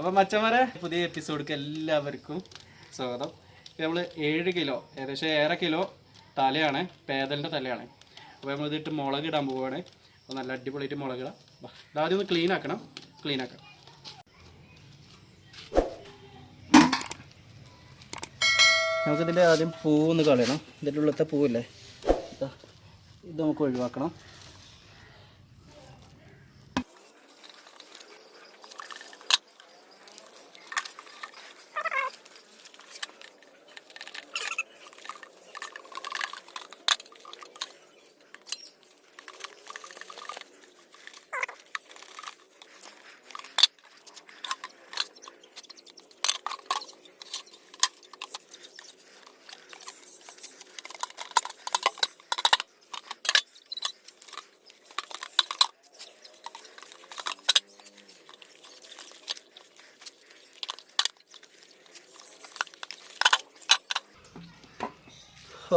അപ്പോൾ മച്ചന്മാരെ പുതിയ എപ്പിസോഡിലേക്ക് എല്ലാവർക്കും സ്വാഗതം. നമ്മൾ 7 കിലോ ഏകദേശം 1.5 കിലോ തലയാണ്, പേദലിൻ്റെ തലയാണ്. അപ്പോൾ നമ്മളിതിട്ട് മുളക് ഇടാൻ പോവുകയാണ്. അപ്പോൾ നല്ല അടിപൊളിയായിട്ട് മുളകിടാം. ആദ്യം ഒന്ന് ക്ലീൻ ആക്കാം. നമുക്കിതിൻ്റെ ആദ്യം പൂവൊന്ന് കളയണം. ഇതിൻ്റെ ഉള്ളത്തെ പൂവില്ലേ, ഇത് നമുക്ക് ഒഴിവാക്കണം.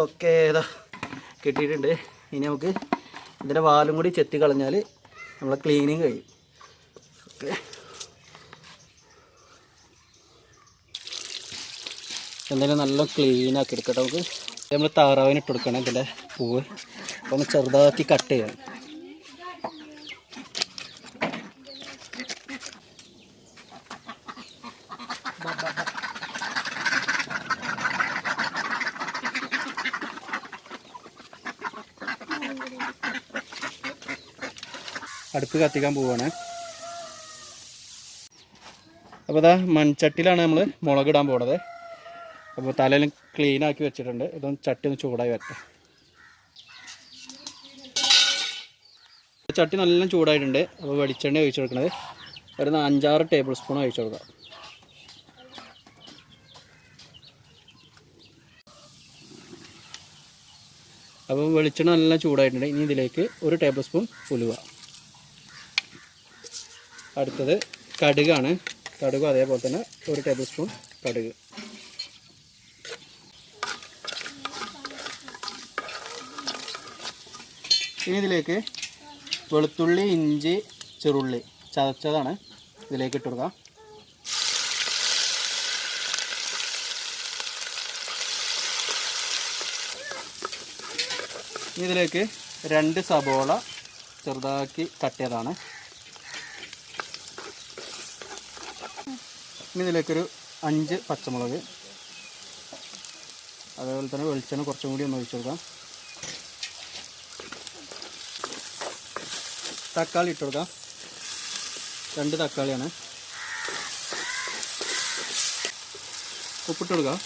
ഓക്കെ, ഇതാ കിട്ടിയിട്ടുണ്ട്. ഇനി നമുക്ക് ഇതിൻ്റെ വാലും കൂടി ചെത്തി കളഞ്ഞാൽ നമ്മളെ ക്ലീനിങ് കഴിയും. ഓക്കെ, എന്തായാലും നല്ല ക്ലീനാക്കി എടുക്കട്ടെ. നമുക്ക് നമ്മൾ താറാവിന് ഇട്ട് കൊടുക്കണം ഇതിൻ്റെ പൂവ്. അപ്പോൾ ഒന്ന് ചെറുതാക്കി കട്ട് ചെയ്യണം. അടുപ്പ് കത്തിക്കാൻ പോവുകയാണ്. അപ്പോൾ ഇതാ മൺചട്ടിയിലാണ് നമ്മൾ മുളകിടാൻ പോകുന്നത്. അപ്പോൾ തലയിലും ക്ലീനാക്കി വെച്ചിട്ടുണ്ട്. ഇതൊന്ന് ചട്ടി ഒന്ന് ചൂടായി വരട്ടെ. ചട്ടി നല്ല ചൂടായിട്ടുണ്ട്. അപ്പോൾ വെളിച്ചെണ്ണ ഒഴിച്ചു കൊടുക്കുന്നത് ഒരു 5-6 ടേബിൾ സ്പൂൺ ഒഴിച്ചു കൊടുക്കാം. അപ്പോൾ വെളിച്ചെണ്ണ നല്ല ചൂടായിട്ടുണ്ട്. ഇനി ഇതിലേക്ക് 1 ടേബിൾ സ്പൂൺ ഉലുവ. അടുത്തത് കടുകാണ്. കടുക് അതേപോലെ തന്നെ 1 ടേബിൾ സ്പൂൺ കടുക്. ഇനി ഇതിലേക്ക് വെളുത്തുള്ളി, ഇഞ്ചി, ചെറുള്ളി ചതച്ചതാണ് ഇതിലേക്ക് ഇട്ട് കൊടുക്കാം. ഇനി ഇതിലേക്ക് 2 സബോള ചെറുതാക്കി കട്ട് ചെയ്തതാണ്. ഇനി ഇതിലേക്കൊരു 5 പച്ചമുളക്, അതേപോലെ തന്നെ വെളിച്ചെണ്ണ കുറച്ചും കൂടി ഒന്ന് ഒഴിച്ചു കൊടുക്കാം. തക്കാളി ഇട്ട് കൊടുക്കാം. 2 തക്കാളിയാണ്. ഉപ്പിട്ട് കൊടുക്കാം.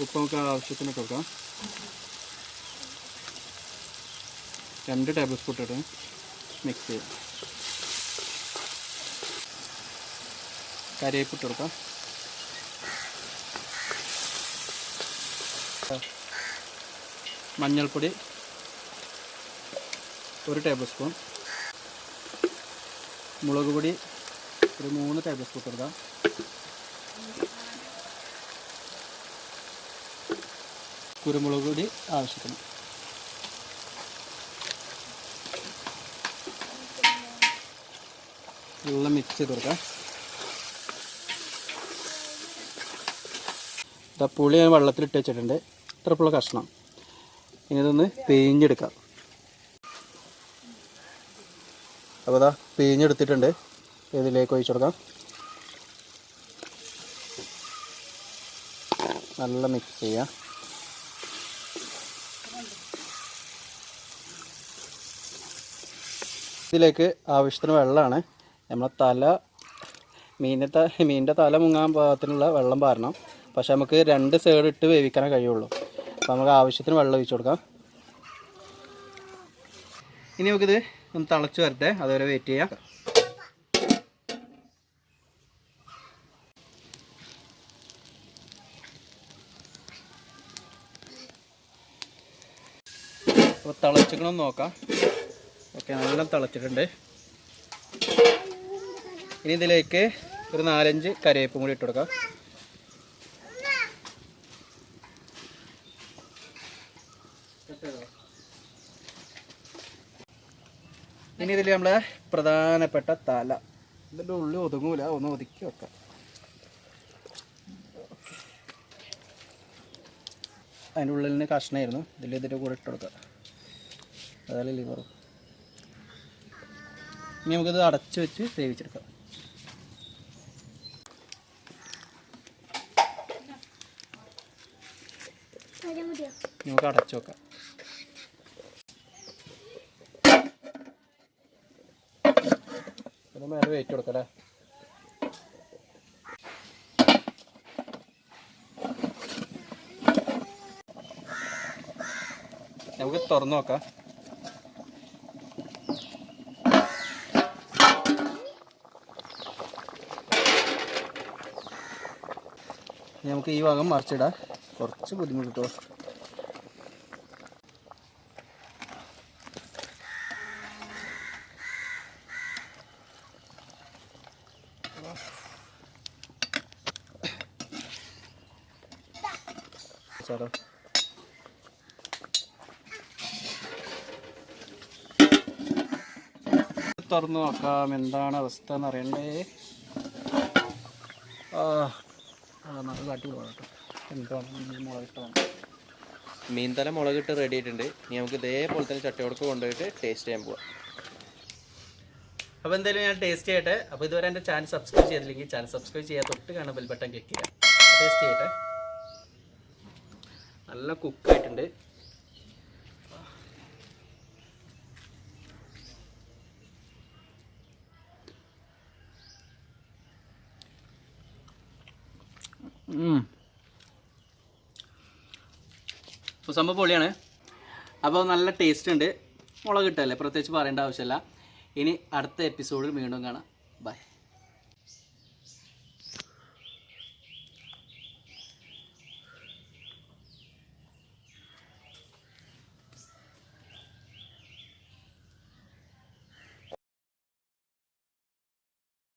ഉപ്പ് നമുക്ക് ആവശ്യത്തിന് ഇട്ട് കൊടുക്കാം. 2 ടേബിൾ സ്പൂൺ ഇട്ടിട്ട് മിക്സ് ചെയ്യാം. കറിവേപ്പില ഇട്ട് കൊടുക്കാം. മഞ്ഞൾപ്പൊടി 1 ടേബിൾ സ്പൂൺ. മുളക് പൊടി ഒരു 3 ടേബിൾ സ്പൂൺ കൊടുക്കാം. കുരുമുളക് പൊടി ആവശ്യത്തിന്. എല്ലാം മിക്സ് ചെയ്ത് കൊടുക്കാം. പുളി ഞാൻ വെള്ളത്തിലിട്ട് വെച്ചിട്ടുണ്ട്. ഇത്രപ്പുള്ള കഷ്ണം. ഇനി ഇതൊന്ന് പിഴിഞ്ഞെടുക്കാം. അപ്പോൾ ഇതാ പിഴിഞ്ഞെടുത്തിട്ടുണ്ട്. ഇതിലേക്ക് ഒഴിച്ചു കൊടുക്കാം. നല്ല മിക്സ് ചെയ്യാം. ഇതിലേക്ക് ആവശ്യത്തിന് വെള്ളമാണ്. നമ്മളെ മീനിൻ്റെ തല മുങ്ങാൻ പാകത്തിനുള്ള വെള്ളം പാരണം. പക്ഷെ നമുക്ക് 2 സൈഡ് ഇട്ട് വേവിക്കാനേ കഴിയുള്ളൂ. അപ്പോൾ നമുക്ക് ആവശ്യത്തിന് വെള്ളം ഒഴിച്ചു കൊടുക്കാം. ഇനി നമുക്കിത് ഒന്ന് തിളച്ച് വരട്ടെ, അതുവരെ വെയിറ്റ് ചെയ്യാം. അപ്പോൾ തിളച്ചിക്കണമെന്ന് നോക്കാം. ഓക്കെ, നല്ല തിളച്ചിട്ടുണ്ട്. ഇനി ഇതിലേക്ക് ഒരു 4-5 കറിവേപ്പും കൂടി ഇട്ട് കൊടുക്കാം. ഇനി ഇതിൽ നമ്മളെ പ്രധാനപ്പെട്ട തല ഇതിൻ്റെ ഉള്ളിൽ ഒതുങ്ങൂല, ഒന്ന് ഒതുക്കി വെക്കാം. അതിൻ്റെ ഉള്ളിൽ നിന്ന് കഷ്ണമായിരുന്നു. ഇതിൻ്റെ കൂടെ ഇട്ട് കൊടുക്കുക. അതല്ല ലിവറും. ഇനി നമുക്കിത് അടച്ച് വെച്ച് വേവിച്ചെടുക്കാം. നമുക്ക് അടച്ചു വെക്കാം. അത് മേലെ വെയിറ്റ് കൊടുക്കാം അല്ലേ. നമുക്ക് തുറന്നു നോക്കാം. നമുക്ക് ഈ ഭാഗം മറിച്ചിടാം. കുറച്ച് ബുദ്ധിമുട്ട് കിട്ടുമോ. സാറോ തുറന്നു നോക്കാം എന്താണ് അവസ്ഥ എന്ന് അറിയണ്ടേ. നല്ല അടിപൊളി കേട്ടോ. എന്താണ് മുളകിട്ടാണ്. മീൻതല മുളകിട്ട് റെഡി ആയിട്ടുണ്ട്. ഇനി നമുക്ക് ഇതേപോലെ തന്നെ ചട്ടയോടൊക്കെ കൊണ്ടുപോയിട്ട് ടേസ്റ്റ് ചെയ്യാൻ പോവാം. അപ്പോൾ എന്തായാലും ഞാൻ ടേസ്റ്റ് ചെയ്യട്ടെ. അപ്പോൾ ഇതുവരെ എൻ്റെ ചാനൽ സബ്സ്ക്രൈബ് ചെയ്തില്ലെങ്കിൽ ചാനൽ സബ്സ്ക്രൈബ് ചെയ്യാൻ തൊട്ട് കാണുന്ന ബെൽ ബട്ടൺ ക്ലിക്ക് ചെയ്യാം. ടേസ്റ്റ് ചെയ്യട്ടെ. നല്ല കുക്കായിട്ടുണ്ട്. അപ്പോൾ സംഭവം പൊളിയാണ്. അപ്പോൾ നല്ല ടേസ്റ്റ് ഉണ്ട്. മുളക് ഇട്ടല്ലേ, പ്രത്യേകിച്ച് പറയേണ്ട ആവശ്യമില്ല. ഇനി അടുത്ത എപ്പിസോഡിൽ വീണ്ടും കാണാം. ബൈ.